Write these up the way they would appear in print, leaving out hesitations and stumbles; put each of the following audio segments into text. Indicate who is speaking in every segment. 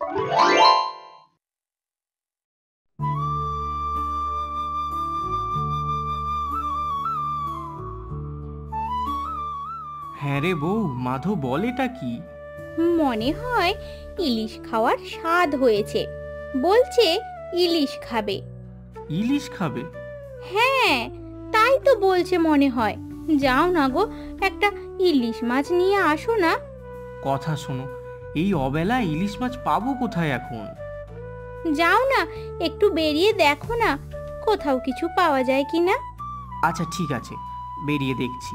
Speaker 1: হ্যাঁ রে বউ, মাধু বল এটা কি?
Speaker 2: মনে হয় ইলিশ খাওয়ার স্বাদ হয়েছে, বলছে ইলিশ খাবে।
Speaker 1: ইলিশ খাবে?
Speaker 2: হ্যাঁ, তাই তো বলছে মনে হয়। যাও না গো, একটা ইলিশ মাছ নিয়ে আসো না।
Speaker 1: কথা শোনো, এই অবেলা ইলিশ মাছ পাবো কোথায় এখন?
Speaker 2: যাও না, একটু বেরিয়ে দেখো না, কোথাও কিছু পাওয়া যায় কিনা।
Speaker 1: আচ্ছা ঠিক আছে, বেরিয়ে দেখছি।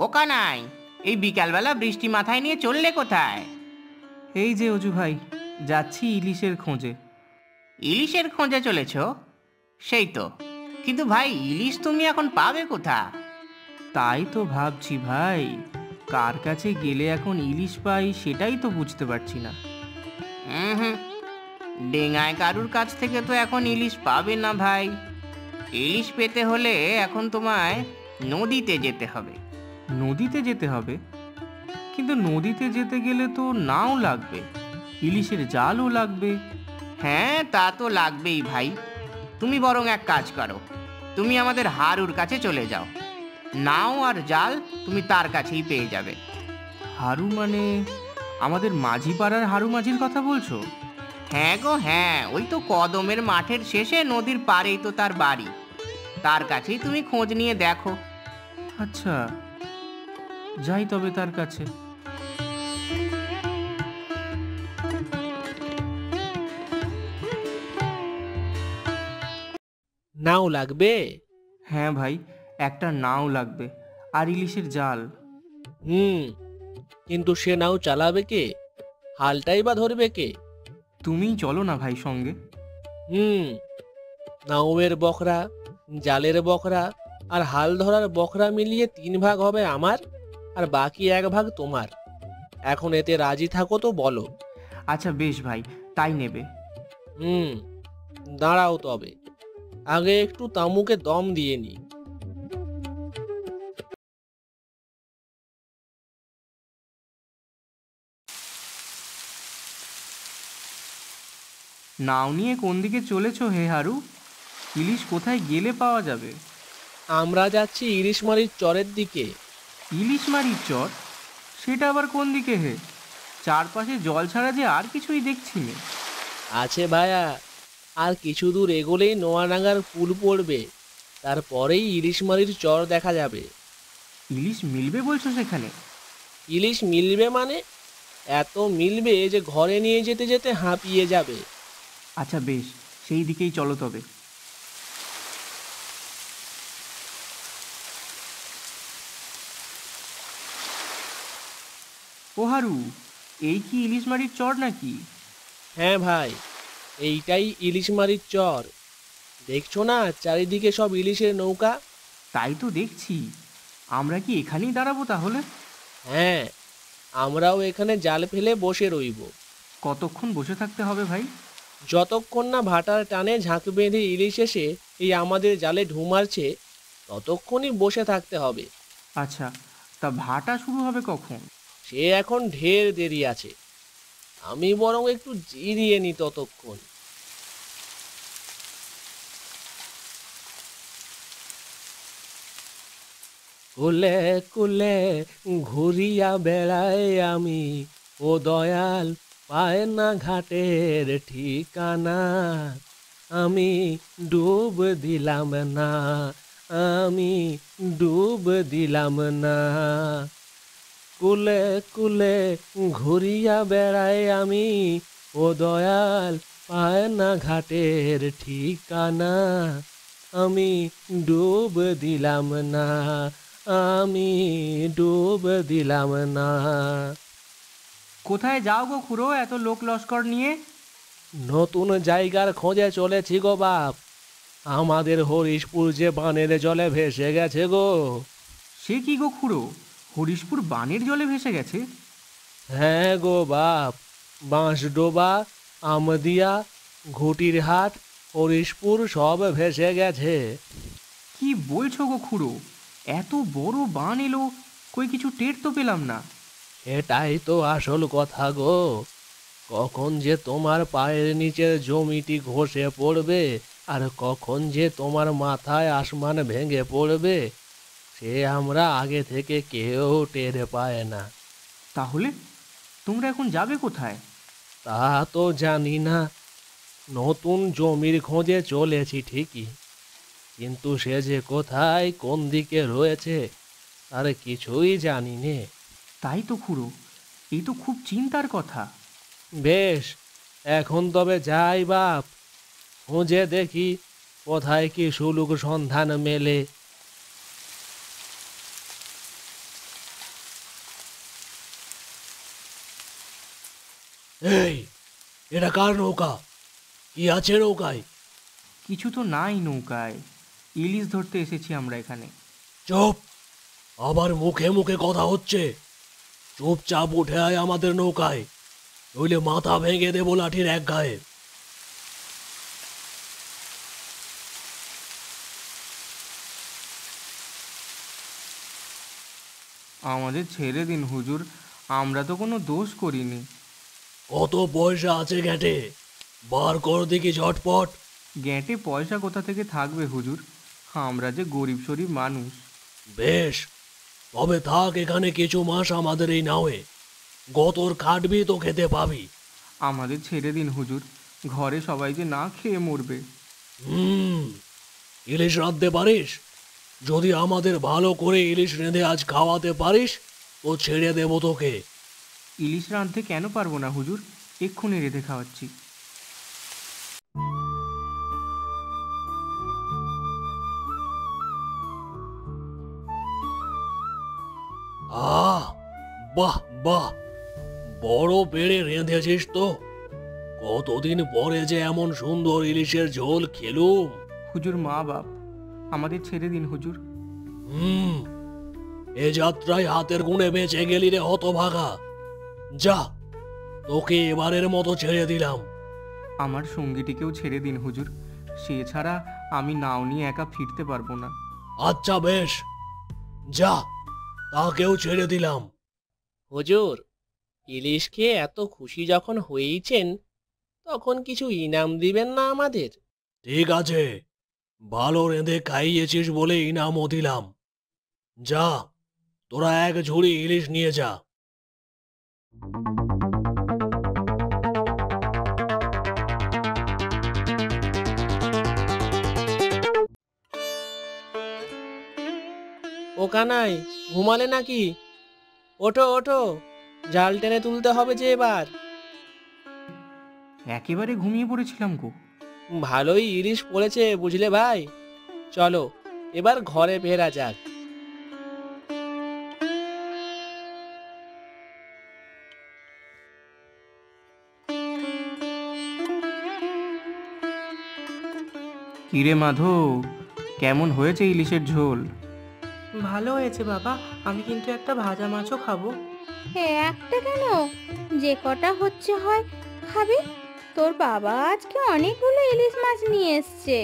Speaker 3: ও কানাই, এই বিকালবেলা বৃষ্টি মাথায় নিয়ে চললে কোথায়?
Speaker 1: এই যে অজু ভাই, যাচ্ছি ইলিশের খোঁজে।
Speaker 3: ইলিশের খোঁজে চলেছ? সেই তো, কিন্তু ভাই ইলিশ তুমি এখন পাবে কোথা?
Speaker 1: তাই তো ভাবছি ভাই, কার কাছে গেলে এখন ইলিশ পাই সেটাই তো বুঝতে পারছি না।
Speaker 3: হুম, ডেঙ্গায় কারুর কাছ থেকে তো এখন ইলিশ পাবে না ভাই। ইলিশ পেতে হলে এখন তোমায় নদীতে যেতে হবে।
Speaker 1: নদীতে যেতে হবে? কিন্তু নদীতে যেতে গেলে তো নাও লাগবে, ইলিশের জালও লাগবে।
Speaker 3: হ্যাঁ, তা তো লাগবেই ভাই। তুমি বরং এক কাজ করো, তুমি আমাদের হারুর কাছে চলে যাও। নাও আর জাল তুমি তার কাছেই পেয়ে যাবে।
Speaker 1: হারু মানে আমাদের মাঝি পাড়ার হারু মাঝির কথা বলছো?
Speaker 3: হ্যাঁ গো হ্যাঁ, ওই তো কদমের মাঠের শেষে নদীর পাড়েই তো তার বাড়ি। তার কাছেই তুমি খোঁজ নিয়ে দেখো।
Speaker 1: আচ্ছা, যাই তবে তার কাছে।
Speaker 4: নাও লাগবে?
Speaker 1: হ্যাঁ ভাই, একটা নাও লাগবে আর ইলিশের জাল।
Speaker 4: হুম, কিন্তু সে নাও চালাবে কে? হালটাই বা ধরবে কে?
Speaker 1: তুমিই চলো না ভাই সঙ্গে।
Speaker 4: হুম, নাওয়ের বখরা, জালের বখরা আর হাল ধরার বখরা মিলিয়ে 3 ভাগ হবে আমার, আর বাকি 1 ভাগ তোমার। এখন এতে রাজি থাকো তো বলো।
Speaker 1: আচ্ছা বেশ ভাই, তাই নেবে।
Speaker 4: হুম, দাঁড়াও তবে, আগে একটু তামুকে দম দিয়ে নি।
Speaker 1: নাও নিয়ে কোন দিকে চলেছো হে হারু? ইলিশ কোথায় গেলে পাওয়া যাবে?
Speaker 4: আমরা যাচ্ছি ইলিশমারির চরের দিকে।
Speaker 1: ইলিশ মারির চর? সেটা আবার কোন দিকে হে? চারপাশে জল ছাড়া যে আর কিছুই দেখছি না।
Speaker 4: আছে ভায়া, আর কিছু দূর এগোলেই নোয়াডাঙ্গার পুল পড়বে, তারপরেই ইলিশমারির চর দেখা যাবে।
Speaker 1: ইলিশ মিলবে বলছো সেখানে?
Speaker 4: ইলিশ মিলবে মানে এত মিলবে যে ঘরে নিয়ে যেতে যেতে হাঁপিয়ে যাবে।
Speaker 1: আচ্ছা বেশ, সেই দিকেই চলো তবে। ও হারু, এই কি ইলিশ মারির চর নাকি?
Speaker 4: হ্যাঁ ভাই, এইটাই ইলিশমারির চর। দেখছো না চারিদিকে সব ইলিশের নৌকা?
Speaker 1: তাই তো দেখছি। আমরা কি এখানেই দাঁড়াবো তাহলে?
Speaker 4: হ্যাঁ, আমরাও এখানে জাল ফেলে বসে রইব।
Speaker 1: কতক্ষণ বসে থাকতে হবে ভাই?
Speaker 4: যতক্ষণ না ভাটার টানে ঝাঁক বেঁধে ইলিশ এসে এই আমাদের জালে ঢু মারছে, ততক্ষণই বসে থাকতে হবে।
Speaker 1: আচ্ছা, তা ভাটা শুরু হবে কখন?
Speaker 4: সে এখন ঢের দেরি আছে, আমি বরং একটু জিরিয়ে নি ততক্ষণ। কুলে কুলে ঘুরিয়া বেড়াই আমি, ও দয়াল পায় না ঘাটের ঠিকানা। আমি ডুব দিলাম না, আমি ডুব দিলাম না। কুলে কুলে ঘুরিয়া বেড়াই আমি, ও দয়াল পায় না ঘাটের ঠিকানা। আমি ডুব দিলাম না, আমি ডুব দিলাম না।
Speaker 1: কোথায় যাও গো খুড়ো এত লোক লস্কর নিয়ে?
Speaker 4: নতুন জায়গার খোঁজে চলেছি গো বাপ। আমাদের হরিশপুর যে বানের জলে ভেসে গেছে গো।
Speaker 1: সে কি গো খুড়ো, হরিশপুর বানের জলে ভেসে গেছে?
Speaker 4: হ্যাঁ গো বাপ, বাঁশডোবা, আমদিয়া, ঘুটির হাট, হরিশপুর সব ভেসে গেছে।
Speaker 1: কি বলছো গো খুড়ো? এত বড় বান এলো, কই কিছু টের তো পেলাম না।
Speaker 4: এটাই তো আসল কথা গো। কখন যে তোমার পায়ের নিচের জমিটি ঘষে পড়বে আর কখন যে তোমার মাথায় আসমান ভেঙে পড়বে সে আমরা আগে থেকে কেউ টের পায় না।
Speaker 1: তাহলে তোমরা এখন যাবে কোথায়?
Speaker 4: তা তো জানি না। নতুন জমির খোঁজে চলেছি ঠিকই, কিন্তু সে যে কোথায় কোন দিকে রয়েছে তার কিছুই জানি নে।
Speaker 1: তাই তো খুড়ো, এই তো খুব চিন্তার কথা।
Speaker 4: বেশ, এখন তবে যাই বাপ, খুঁজে দেখি কোথায় কি সুলুক সন্ধান মেলে। এই, এটা কার নৌকা? কি আছে নৌকায়?
Speaker 1: কিছু তো নাই নৌকায়, ইলিশ ধরতে এসেছি আমরা এখানে।
Speaker 4: চুপ! আবার মুখে মুখে কথা হচ্ছে। চুপচাপ উঠে আয় আমাদের নৌকায়, নইলে মাথা ভেঙে দেবো লাঠির এক গায়ে।
Speaker 1: আমাদের ছেড়ে দিন হুজুর, আমরা তো কোনো দোষ করিনি।
Speaker 4: কত পয়সা আছে ঘেটে? বার কর দেখি ঝটপট।
Speaker 1: গ্যাঁটে পয়সা কোথা থেকে থাকবে হুজুর, আমরা যে গরিব শরীব মানুষ।
Speaker 4: বেশ, তবে থাক এখানে কিছু মাস আমাদের এই নাওয়ে। গতর খাটবি তো খেতে পাবি।
Speaker 1: আমাদের ছেড়ে দিন হুজুর, ঘরে সবাই যে না খেয়ে মরবে।
Speaker 4: ইলিশ রাঁধতে পারিস? যদি আমাদের ভালো করে ইলিশ রেঁধে আজ খাওয়াতে পারিস তো ছেড়ে দেবো তোকে।
Speaker 1: ইলিশ রাঁধতে কেন পারবো না হুজুর, এক্ষুনি রেঁধে খাওয়াচ্ছি।
Speaker 4: আহ, বাহ বাহ, বড় পেড়ে রেঁধেছিস তো। কতদিন পরে যে এমন সুন্দর ইলিশের ঝোল খেলুম।
Speaker 1: হুজুর মা বাপ, আমাদের ছেড়ে দিন হুজুর।
Speaker 4: এ যাত্রায় হাতের গুণে বেঁচে গেলি রে হতভাগা। যা, তোকে এবারের মতো ছেড়ে দিলাম।
Speaker 1: আমার সঙ্গীটিকেও ছেড়ে দিন হুজুর, সে ছাড়া আমি নাও নিয়ে একা ফিরতে পারবো না।
Speaker 4: আচ্ছা বেশ, যা, তাকেও ছেড়ে দিলাম। হুজুর, ইলিশ খেয়ে এত খুশি যখন হয়েইছেন তখন কিছু ইনাম দিবেন না আমাদের? ঠিক আছে, ভালো রেঁধে খাইয়েছিস বলে ইনামও দিলাম। যা, তোরা এক ঝুড়ি ইলিশ নিয়ে যা। ও কানাই, ঘুমালে নাকি? ওঠো ওঠো, জাল টেনে তুলতে হবে যে এবার।
Speaker 1: একেবারে ঘুমিয়ে পড়েছিলাম গো।
Speaker 4: ভালোই ইলিশ পড়েছে বুঝলে ভাই। চলো এবার ঘরে ফেরা যাক।
Speaker 1: কিরে মাধব, কেমন হয়েছে ইলিশের ঝোল?
Speaker 5: ভালো হয়েছে বাবা, আমি কিন্তু একটা ভাজা মাছও খাবো।
Speaker 2: একটা কেন, যে কটা হচ্ছে হয় খাবি। তোর বাবা আজকে অনেকগুলো ইলিশ মাছ নিয়ে এসছে।